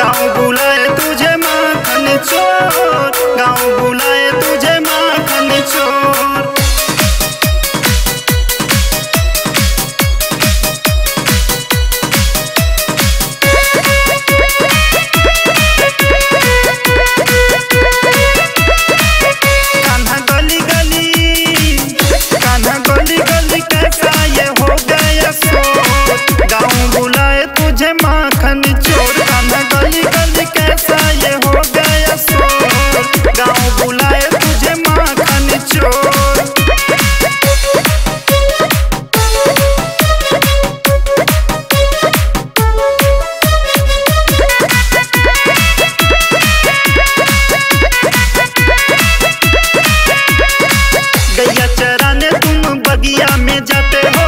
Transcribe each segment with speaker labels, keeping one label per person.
Speaker 1: गाँव बुलाए तुझे माखन चोर, गाँव बुलाए तुझे माखन चोर। कान्हा गली गली कैसा ये हो गया शोर, गाँव बुलाए तुझे माखन चोर। कान्हा गली गली कैसा ये हो गया शोर, गाँव बुलाए तुझे माखन चोर। गैया चराने तुम बगिया में जाते हो,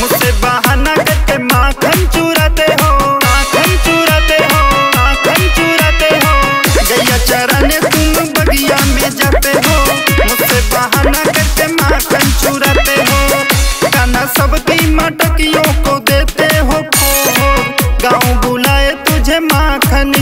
Speaker 1: मुझसे बहाना करके माखन चुराते हो, माखन चुराते हो, माखन चुराते हो। गैया चराने तुम बगिया में जाते हो, मुझसे बहाना करके माखन चुराते हो। कान्हा सबकी मटकियों को देते हो खो, गाँव बुलाए तुझे माखन